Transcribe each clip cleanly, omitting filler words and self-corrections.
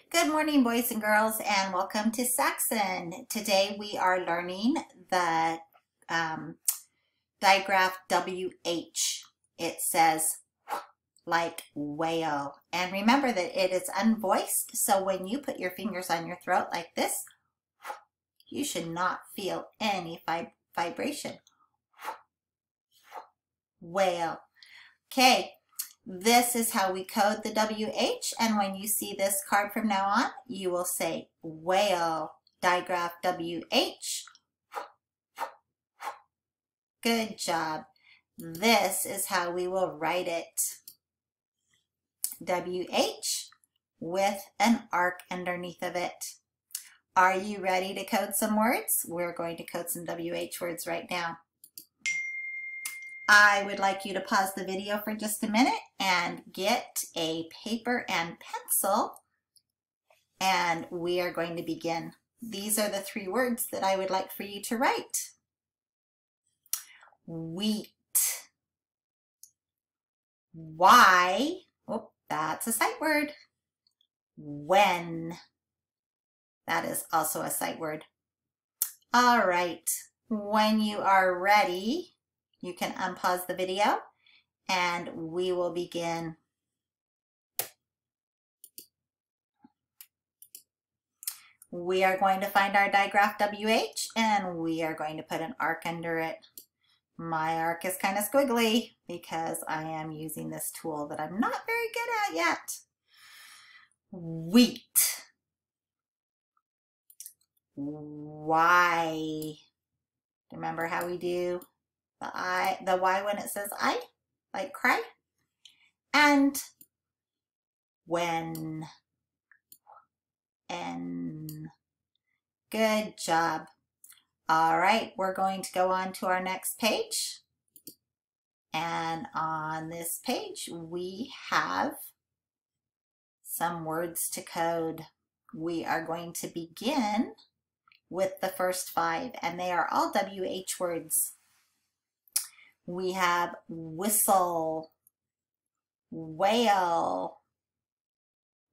Good morning, boys and girls, and welcome to Saxon. Today we are learning the digraph WH. It says like whale. And remember that it is unvoiced, so when you put your fingers on your throat like this, you should not feel any vibration. Whale. Okay. This is how we code the WH, and when you see this card from now on, you will say whale, digraph WH. Good job. This is how we will write it. WH with an arc underneath of it. Are you ready to code some words? We're going to code some WH words right now. I would like you to pause the video for just a minute and get a paper and pencil, and we are going to begin. These are the three words that I would like for you to write. Wheat. Why? Oh, that's a sight word. When. That is also a sight word. All right. When you are ready, you can unpause the video and we will begin. We are going to find our digraph WH and we are going to put an arc under it. My arc is kind of squiggly because I am using this tool that I'm not very good at yet. Wheat. Why? Remember how we do the Y when it says I, like cry? And when. N. Good job. All right, we're going to go on to our next page. And on this page, we have some words to code. We are going to begin with the first 5, and they are all WH words. We have whistle, whale,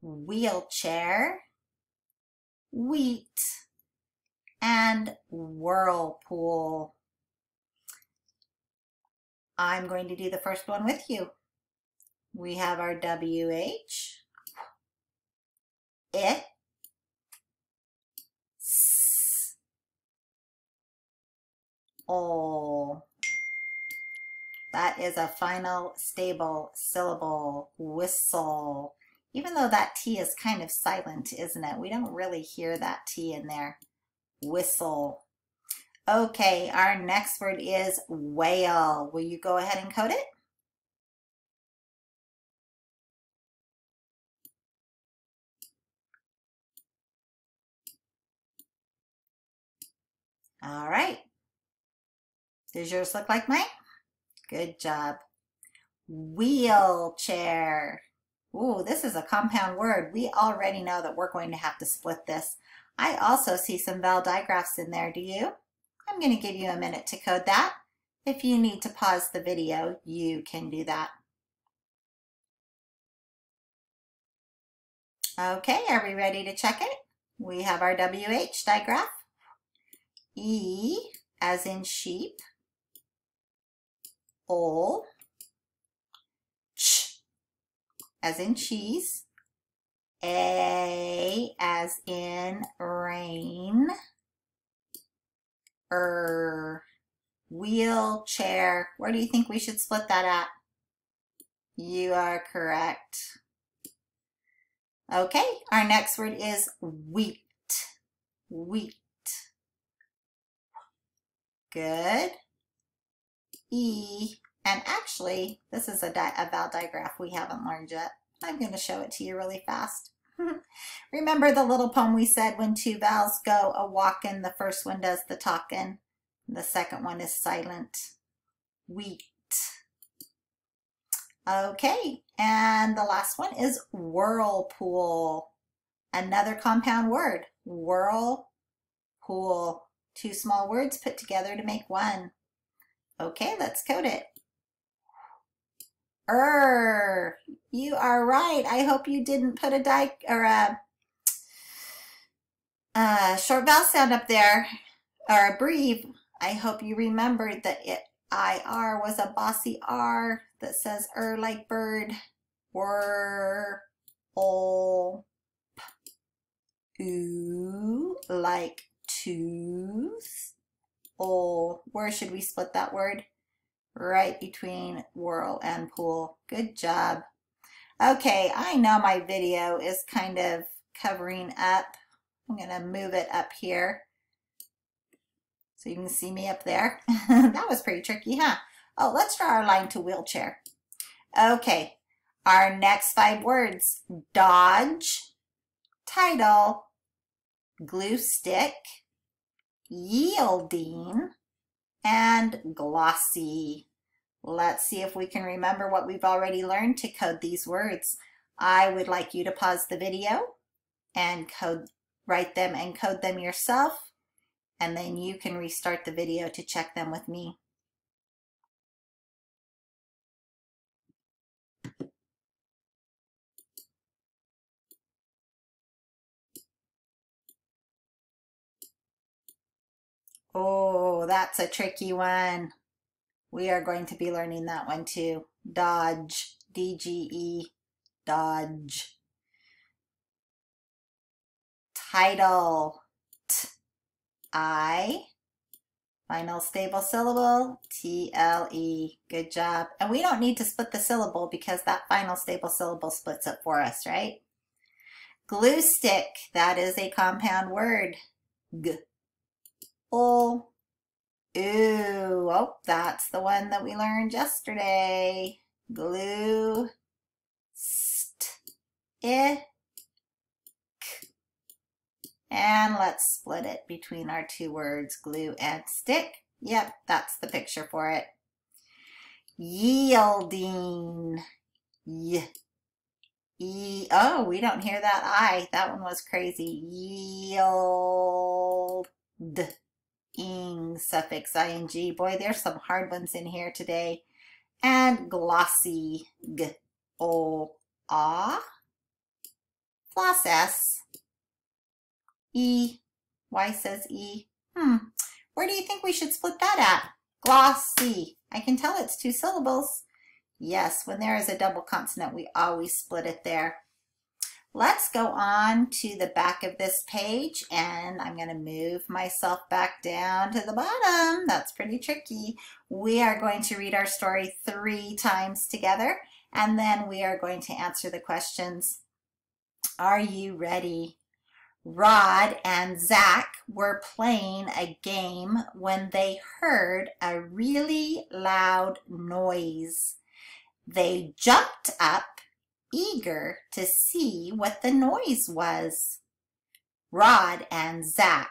wheelchair, wheat, and whirlpool. I'm going to do the first one with you. We have our WH, it, s, ol. That is a final stable syllable, whistle. Even though that T is kind of silent, isn't it? We don't really hear that T in there. Whistle. Okay, our next word is whale. Will you go ahead and code it? All right. Does yours look like mine? Good job. Wheelchair. Ooh, this is a compound word. We already know that we're going to have to split this. I also see some vowel digraphs in there. Do you? I'm going to give you a minute to code that. If you need to pause the video, you can do that. Okay, are we ready to check it? We have our WH digraph. E as in sheep. Ol. Ch as in cheese. A as in rain. Wheelchair. Where do you think we should split that at? You are correct. Okay, our next word is wheat. Wheat. Good. E, and actually, this is a vowel digraph we haven't learned yet. I'm going to show it to you really fast. Remember the little poem we said when two vowels go a-walkin', the first one does the talkin', the second one is silent. Wheat. Okay, and the last one is whirlpool. Another compound word, whirlpool. Two small words put together to make one. Okay, let's code it. You are right. I hope you didn't put a Short vowel sound up there, or a breathe. I hope you remembered that IR was a bossy R that says like bird. Were, ol, ooh, like tooth. Ol, where should we split that word? Right between whirl and pool. Good job. Okay, I know my video is kind of covering up. I'm going to move it up here so you can see me up there. That was pretty tricky, huh? Oh, let's draw our line to wheelchair. Okay, our next 5 words: dodge, title, glue stick, yielding, and glossy. Let's see if we can remember what we've already learned to code these words. I would like you to pause the video and write them and code them yourself, and then you can restart the video to check them with me. Oh, that's a tricky one. We are going to be learning that one too. Dodge, D-G-E, dodge. Title, T-I, final stable syllable, T-L-E. Good job. And we don't need to split the syllable because that final stable syllable splits it for us, right? Glue stick, that is a compound word. G, O, ooh. Oh, that's the one that we learned yesterday. Glue, st, I, k. And let's split it between our 2 words, glue and stick. Yep, that's the picture for it. Yielding, y. E, oh, we don't hear that I. That one was crazy. Yield, ing, suffix ing. Boy, there's some hard ones in here today. And glossy, g, o, ah. Floss S, E, Y says E. Where do you think we should split that at? Glossy. I can tell it's 2 syllables. Yes, when there is a double consonant, we always split it there. Let's go on to the back of this page, and I'm going to move myself back down to the bottom. That's pretty tricky. We are going to read our story 3 times together, and then we are going to answer the questions. Are you ready? Rod and Zach were playing a game when they heard a really loud noise. They jumped up, eager to see what the noise was. Rod and Zach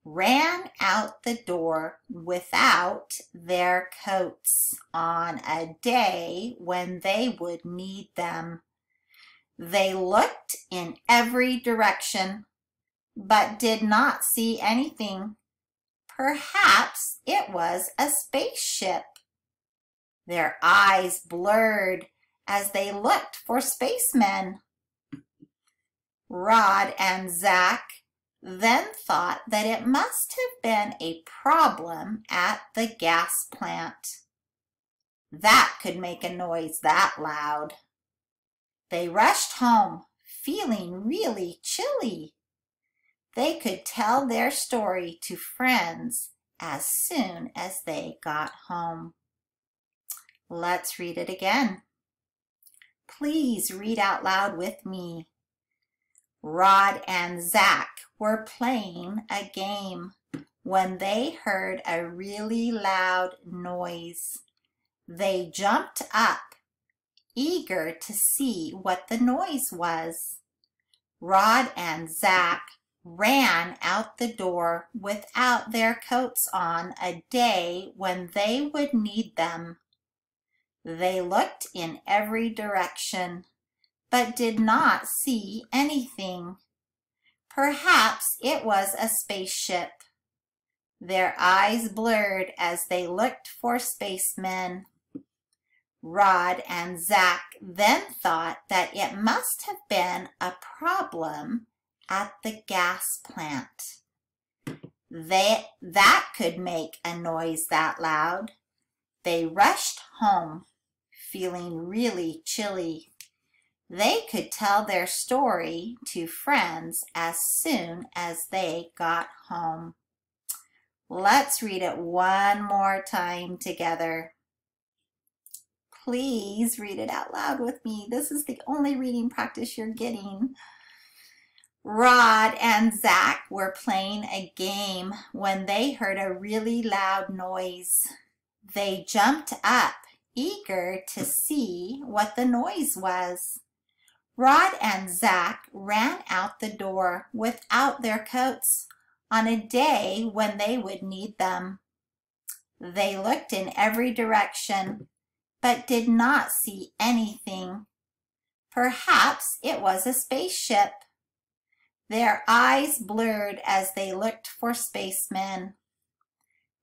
ran out the door without their coats on a day when they would need them. They looked in every direction, but did not see anything. Perhaps it was a spaceship. Their eyes blurred as they looked for spacemen. Rod and Zach then thought that it must have been a problem at the gas plant. That could make a noise that loud. They rushed home, feeling really chilly. They could tell their story to friends as soon as they got home. Let's read it again. Please read out loud with me. Rod and Zach were playing a game when they heard a really loud noise. They jumped up, eager to see what the noise was. Rod and Zach ran out the door without their coats on a day when they would need them. They looked in every direction, but did not see anything. Perhaps it was a spaceship. Their eyes blurred as they looked for spacemen. Rod and Zach then thought that it must have been a problem at the gas plant. That could make a noise that loud. They rushed home, feeling really chilly. They could tell their story to friends as soon as they got home. Let's read it one more time together. Please read it out loud with me. This is the only reading practice you're getting. Rod and Zach were playing a game when they heard a really loud noise. They jumped up, eager to see what the noise was. Rod and Zach ran out the door without their coats on a day when they would need them. They looked in every direction, but did not see anything. Perhaps it was a spaceship. Their eyes blurred as they looked for spacemen.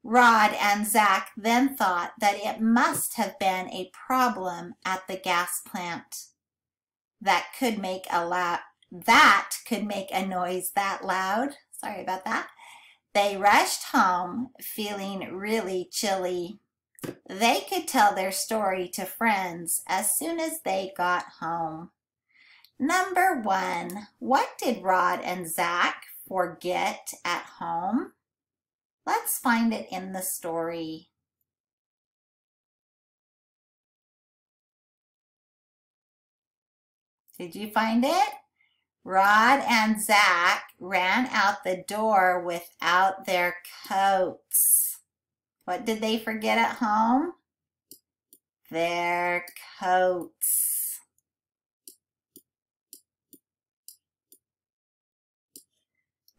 Rod and Zach then thought that it must have been a problem at the gas plant that could make a noise that loud. Sorry about that. They rushed home, feeling really chilly. They could tell their story to friends as soon as they got home. Number 1, what did Rod and Zach forget at home? Let's find it in the story. Did you find it? Rod and Zach ran out the door without their coats. What did they forget at home? Their coats.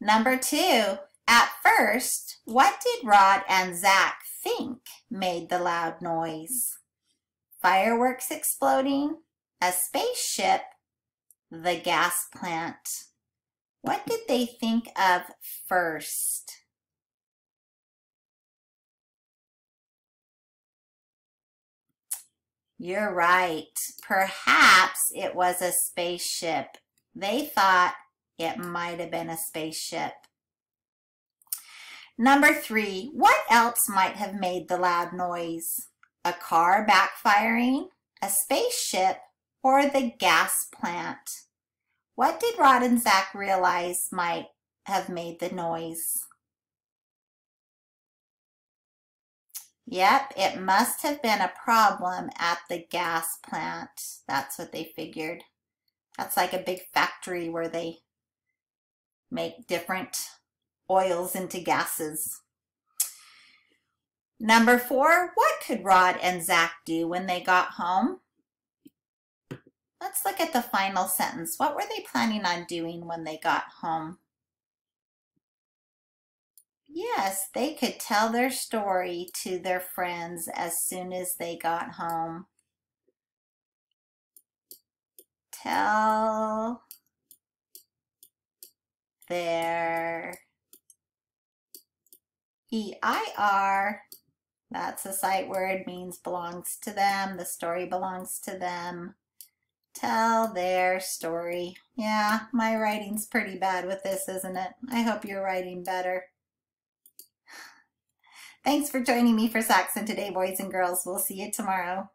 Number 2, at first, what did Rod and Zach think made the loud noise? Fireworks exploding, a spaceship, the gas plant. What did they think of first? You're right. Perhaps it was a spaceship. They thought it might have been a spaceship. Number 3, what else might have made the loud noise? A car backfiring, a spaceship, or the gas plant? What did Rod and Zach realize might have made the noise? Yep, it must have been a problem at the gas plant. That's what they figured. That's like a big factory where they make different oils into gases. Number 4, what could Rod and Zach do when they got home? Let's look at the final sentence. What were they planning on doing when they got home? Yes, they could tell their story to their friends as soon as they got home. Tell their EIR, that's a sight word, means belongs to them. The story belongs to them. Tell their story. Yeah, my writing's pretty bad with this, isn't it? I hope you're writing better. Thanks for joining me for Saxon today, boys and girls. We'll see you tomorrow.